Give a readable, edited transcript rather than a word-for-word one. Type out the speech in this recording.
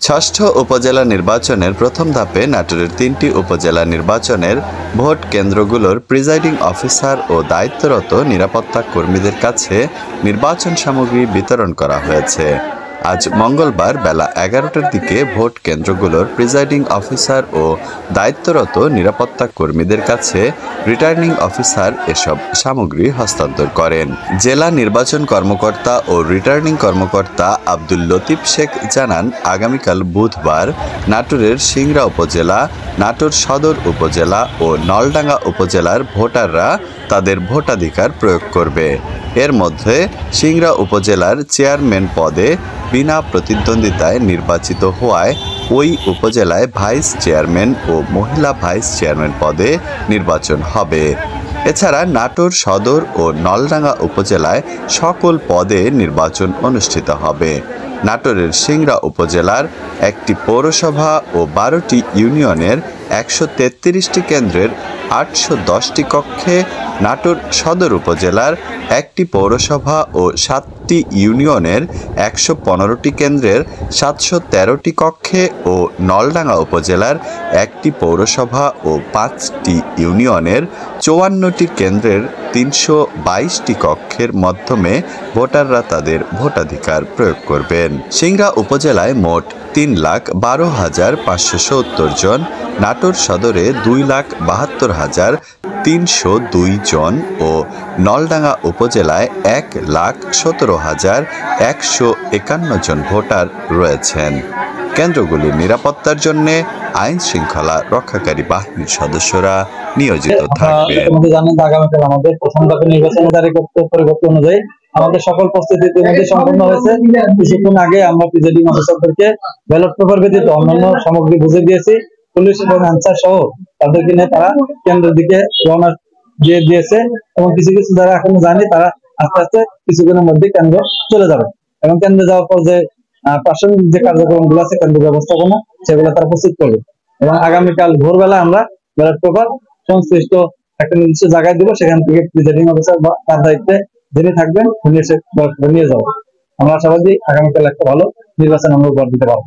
ষষ্ঠ উপজেলা নির্বাচনের প্রথম ধাপে নাটোরের ৩টি উপজেলা নির্বাচনের ভোট কেন্দ্রগুলোর প্রিজাইডিং অফিসার ও দায়িত্বরত নিরাপত্তা কর্মীদের কাছে নির্বাচন সামগ্রী বিতরণ করা হয়েছে। আজ মঙ্গলবার বেলা ১১টার দিকে ভোট কেন্দ্রগুলোর প্রিজাইডিং অফিসার ও দায়িত্বরত নিরাপত্তা কর্মীদের কাছে রিটার্নিং অফিসার এসব সামগ্রী হস্তান্তর করেন। জেলা নির্বাচন কর্মকর্তা ও রিটার্নিং কর্মকর্তা আব্দুল লতিফ শেখ জানান, আগামীকাল বুধবার নাটোরের সিংড়া উপজেলা, নাটোর সদর উপজেলা ও নলডাঙ্গা উপজেলার ভোটাররা তাদের ভোটাধিকার প্রয়োগ করবে। এর মধ্যে সিংড়া উপজেলার চেয়ারম্যান পদে বিনা প্রতিদ্বন্দ্বিতায় নির্বাচিত হওয়ায় ওই উপজেলায় ভাইস চেয়ারম্যান ও মহিলা ভাইস চেয়ারম্যান পদে নির্বাচন হবে। এছাড়া নাটোর সদর ও নলডাঙ্গা উপজেলায় সকল পদে নির্বাচন অনুষ্ঠিত হবে। নাটোরের সিংড়া উপজেলার একটি পৌরসভা ও ১২টি ইউনিয়নের ১৩৩টি কেন্দ্রের ৮১০টি কক্ষে, নাটোর সদর উপজেলার একটি পৌরসভা ও ৭টি ইউনিয়নের ১১৫টি কেন্দ্রের ৭১৩টি কক্ষে ও নলডাঙ্গা উপজেলার একটি পৌরসভা ও ৫টি ইউনিয়নের ৫৪টি কেন্দ্রের ৩২২টি কক্ষের মাধ্যমে ভোটাররা তাদের ভোটাধিকার প্রয়োগ করবেন। সিংড়া উপজেলায় মোট ৩,১২,৫৭০ জন, নাটোর সদরে ২,৭২,৩০২ জন ও নলডাঙ্গা উপজেলায় ১,১৭,১৫১ জন ভোটার রয়েছেন। কেন্দ্রগুলির নিরাপত্তার জন্য আইন শৃঙ্খলা রক্ষাকারী বাহিনীর সদস্যরা নিয়োজিত থাকবেন। আগামীকাল আমাদের প্রথম ধাপে নির্বাচনের তারিখ পরিবর্তন অনুযায়ী আমাদের সকল প্রস্তুতি ইতিমধ্যে সম্পূর্ণ হয়েছে। কিছুক্ষণ আগে আমরা প্রিজাইডিং অফিসারদেরকে ব্যালট পেপার ব্যতীত অন্যান্য সামগ্রী বুঝে দিয়েছি। পুলিশ এবং আনসার সহ তাদেরকে নিয়ে তারা কেন্দ্রের দিকে রওনা দিয়ে দিয়েছে এবং কিছু কিছু যারা এখনো যায়নি তারা আস্তে আস্তে কিছুক্ষণের মধ্যে কেন্দ্র চলে যাবে এবং কেন্দ্রে যাওয়ার পর যে প্রাসঙ্গিক যে কার্যক্রমগুলো আছে কেন্দ্র ব্যবস্থাপনা সেগুলো তারা প্রস্তুত করবে এবং আগামীকাল ভোরবেলা আমরা ব্যালট পেপার সংশ্লিষ্ট একটা নির্দিষ্ট জায়গায় দিব, সেখান থেকে প্রিজাইডিং অফিসার বা তার দায়িত্বে যিনি থাকবেন উনি এসে নিয়ে যাবো। আমরা আশাবাদী আগামীকাল একটা ভালো নির্বাচন আমরা উপহার দিতে পারবো।